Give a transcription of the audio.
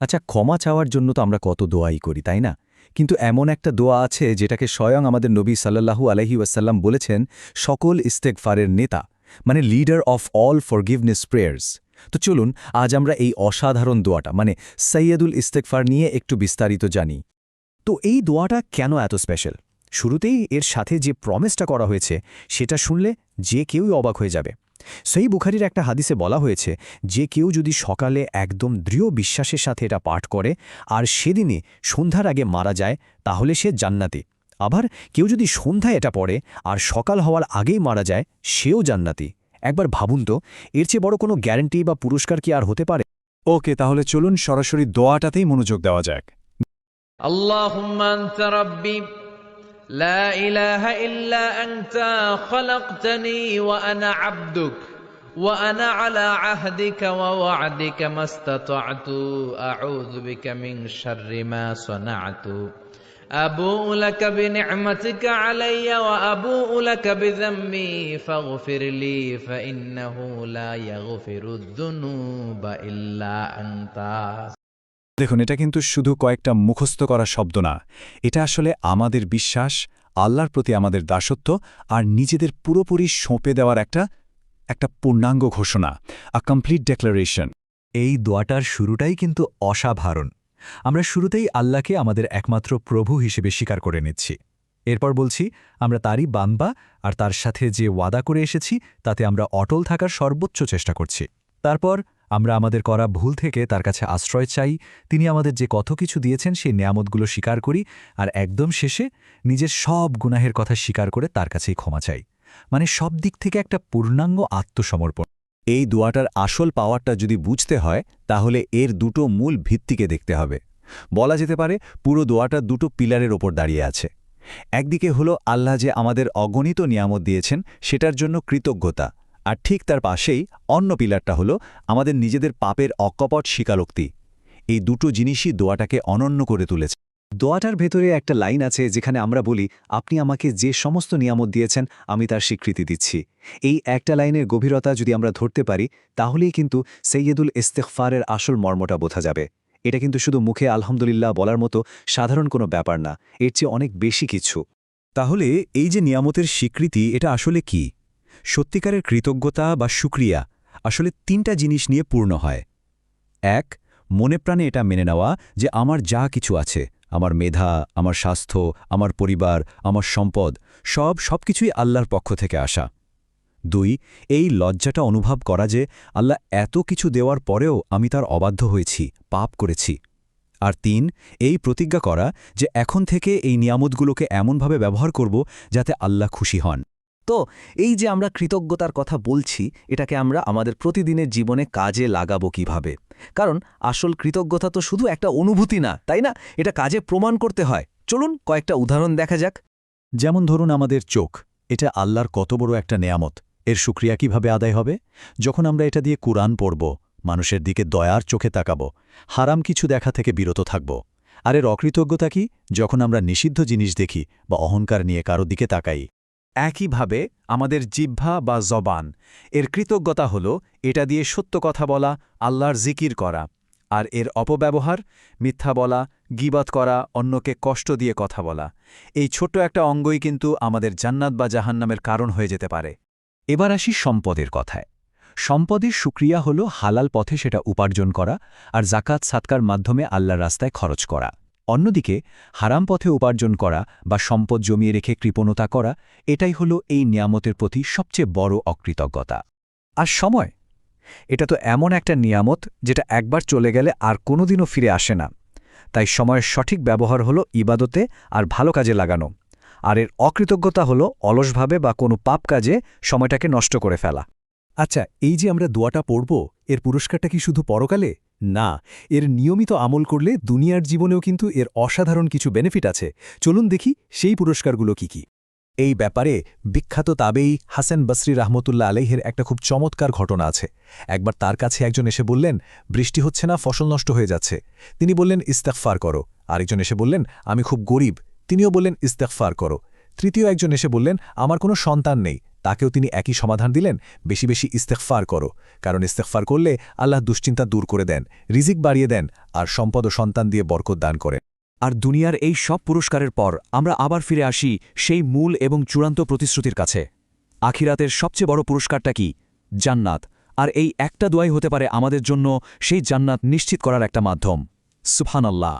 আচ্ছা, ক্ষমা চাওয়ার জন্য তো আমরা কত দোয়াই করি, তাই না? কিন্তু এমন একটা দোয়া আছে যেটাকে স্বয়ং আমাদের নবী সাল্লাল্লাহু আলাইহি ওয়াসাল্লাম বলেছেন সকল ইস্তেগফারের নেতা, মানে leader of all forgiveness prayers. তো চলুন আজ আমরা এই অসাধারণ দোয়াটা মানে সৈয়দুল ইস্তেগফার নিয়ে একটু বিস্তারিত জানি। তো এই দোয়াটা কেন এত স্পেশাল? শুরুতেই এর সাথে যে প্রমিসটা করা হয়েছে সেটা শুনলে যে কেউই অবাক হয়ে যাবে। সহিহ বুখারীর একটা হাদিসে বলা হয়েছে যে কেউ যদি সকালে একদম দৃঢ় বিশ্বাসের সাথে এটা পাঠ করে আর সেদিনই সন্ধ্যার আগে মারা যায় তাহলে সে জান্নাতি। আবার কেউ যদি সন্ধ্যায় এটা পড়ে আর সকাল হওয়ার আগেই মারা যায় সেও জান্নাতি। একবার ভাবুন তো, এর চেয়ে বড় কোনো গ্যারান্টি বা পুরস্কার কি আর হতে পারে? ওকে, তাহলে চলুন সরাসরি দোয়াটাতেই মনোযোগ দেওয়া যাক। اللهم أنت ربي لا إله إلا أنت خلقتني وأنا عبدك وأنا على عهدك ووعدك ما استطعت أعوذ بك من شر ما صنعت أبوء لك بنعمتك علي وأبوء لك بذنبي فاغفر لي فإنه لا يغفر الذنوب إلا أنت। দেখুন, এটা কিন্তু শুধু কয়েকটা মুখস্থ করা শব্দ না, এটা আসলে আমাদের বিশ্বাস, আল্লাহর প্রতি আমাদের দাসত্ব আর নিজেদের পুরোপুরি সঁপে দেওয়ার একটা পূর্ণাঙ্গ ঘোষণা, আ কমপ্লিট ডেক্লারেশন। এই দোয়াটার শুরুটাই কিন্তু অসাধারণ। আমরা শুরুতেই আল্লাহকে আমাদের একমাত্র প্রভু হিসেবে স্বীকার করে নিচ্ছি। এরপর বলছি আমরা তারই বান্দা আর তার সাথে যে ওয়াদা করে এসেছি তাতে আমরা অটল থাকার সর্বোচ্চ চেষ্টা করছি। তারপর আমরা আমাদের করা ভুল থেকে তার কাছে আশ্রয় চাই, তিনি আমাদের যে কত কিছু দিয়েছেন সেই নিয়ামতগুলো স্বীকার করি, আর একদম শেষে নিজের সব গুনাহের কথা স্বীকার করে তার কাছেই ক্ষমা চাই। মানে সব দিক থেকে একটা পূর্ণাঙ্গ আত্মসমর্পণ। এই দোয়াটার আসল পাওয়ারটা যদি বুঝতে হয় তাহলে এর দুটো মূল ভিত্তিকে দেখতে হবে। বলা যেতে পারে পুরো দোয়াটা দুটো পিলারের ওপর দাঁড়িয়ে আছে। একদিকে হলো আল্লাহ যে আমাদের অগণিত নিয়ামত দিয়েছেন সেটার জন্য কৃতজ্ঞতা, আর ঠিক তার পাশেই অন্য পিলারটা হলো আমাদের নিজেদের পাপের অকপট স্বীকারোক্তি। এই দুটো জিনিসই দোয়াটাকে অনন্য করে তুলেছে। দোয়াটার ভেতরে একটা লাইন আছে যেখানে আমরা বলি, আপনি আমাকে যে সমস্ত নিয়ামত দিয়েছেন আমি তার স্বীকৃতি দিচ্ছি। এই একটা লাইনের গভীরতা যদি আমরা ধরতে পারি তাহলেই কিন্তু সৈয়দুল ইস্তেগফারের আসল মর্মটা বোঝা যাবে। এটা কিন্তু শুধু মুখে আলহামদুলিল্লাহ বলার মতো সাধারণ কোনো ব্যাপার না, এর চেয়ে অনেক বেশি কিছু। তাহলে এই যে নিয়ামতের স্বীকৃতি, এটা আসলে কি? সত্যিকারের কৃতজ্ঞতা বা শুকরিয়া আসলে তিনটা জিনিস নিয়ে পূর্ণ হয়। এক, মনে প্রাণে এটা মেনে নেওয়া যে আমার যা কিছু আছে, আমার মেধা, আমার স্বাস্থ্য, আমার পরিবার, আমার সম্পদ, সবকিছুই আল্লাহর পক্ষ থেকে আসা। দুই, এই লজ্জাটা অনুভব করা যে আল্লাহ এত কিছু দেওয়ার পরেও আমি তার অবাধ্য হয়েছি, পাপ করেছি। আর তিন, এই প্রতিজ্ঞা করা যে এখন থেকে এই নিয়ামতগুলোকে এমনভাবে ব্যবহার করব যাতে আল্লাহ খুশি হন। তো এই যে আমরা কৃতজ্ঞতার কথা বলছি, এটাকে আমরা আমাদের প্রতিদিনের জীবনে কাজে লাগাবো কিভাবে? কারণ আসল কৃতজ্ঞতা তো শুধু একটা অনুভূতি না, তাই না? এটা কাজে প্রমাণ করতে হয়। চলুন কয়েকটা উদাহরণ দেখা যাক। যেমন ধরুন আমাদের চোখ, এটা আল্লাহর কত বড় একটা নেয়ামত। এর শুকরিয়া কিভাবে আদায় হবে? যখন আমরা এটা দিয়ে কুরআন পড়ব, মানুষের দিকে দয়ার চোখে তাকাব, হারাম কিছু দেখা থেকে বিরত থাকব। আর এর অকৃতজ্ঞতা কি? যখন আমরা নিষিদ্ধ জিনিস দেখি বা অহংকার নিয়ে কারো দিকে তাকাই। একইভাবে আমাদের জিহ্বা বা জবান, এর কৃতজ্ঞতা হল এটা দিয়ে সত্য কথা বলা, আল্লাহর জিকির করা। আর এর অপব্যবহার, মিথ্যা বলা, গীবাত করা, অন্যকে কষ্ট দিয়ে কথা বলা, এই ছোট্ট একটা অঙ্গই কিন্তু আমাদের জান্নাত বা জাহান্নামের কারণ হয়ে যেতে পারে। এবার আসি সম্পদের কথায়। সম্পদের শুকরিয়া হল হালাল পথে সেটা উপার্জন করা আর জাকাত সাদকার মাধ্যমে আল্লাহর রাস্তায় খরচ করা। অন্যদিকে হারাম পথে উপার্জন করা বা সম্পদ জমিয়ে রেখে কৃপণতা করা, এটাই হল এই নিয়ামতের প্রতি সবচেয়ে বড় অকৃতজ্ঞতা। আর সময়, এটা তো এমন একটা নিয়ামত যেটা একবার চলে গেলে আর কোনোদিনও ফিরে আসে না। তাই সময়ের সঠিক ব্যবহার হল ইবাদতে আর ভালো কাজে লাগানো। আর এর অকৃতজ্ঞতা হল অলসভাবে বা কোনো পাপ কাজে সময়টাকে নষ্ট করে ফেলা। আচ্ছা, এই যে আমরা দোয়াটা পড়ব, এর পুরস্কারটা কি শুধু পরকালে? না, এর নিয়মিত আমল করলে দুনিয়ার জীবনেও কিন্তু এর অসাধারণ কিছু বেনিফিট আছে। চলুন দেখি সেই পুরস্কারগুলো কি কি। এই ব্যাপারে বিখ্যাত তাবেঈ হাসান বসরি রাহমতুল্লাহ আলাইহির একটা খুব চমৎকার ঘটনা আছে। একবার তার কাছে একজন এসে বললেন, বৃষ্টি হচ্ছে না, ফসল নষ্ট হয়ে যাচ্ছে। তিনি বললেন, ইস্তেগফার করো। আরেকজন এসে বললেন, আমি খুব গরিব। তিনিও বললেন, ইস্তেগফার করো। তৃতীয় একজন এসে বললেন, আমার কোনো সন্তান নেই। তাকেও তিনি একই সমাধান দিলেন, বেশি বেশি ইস্তেগফার করো, কারণ ইস্তেগফার করলে আল্লাহ দুশ্চিন্তা দূর করে দেন, রিজিক বাড়িয়ে দেন, আর সম্পদ ও সন্তান দিয়ে বরকত দান করেন। আর দুনিয়ার এই সব পুরস্কারের পর আমরা আবার ফিরে আসি সেই মূল এবং চূড়ান্ত প্রতিশ্রুতির কাছে। আখিরাতের সবচেয়ে বড় পুরস্কারটা কি? জান্নাত। আর এই একটা দোয়াই হতে পারে আমাদের জন্য সেই জান্নাত নিশ্চিত করার একটা মাধ্যম। সুবহানাল্লাহ।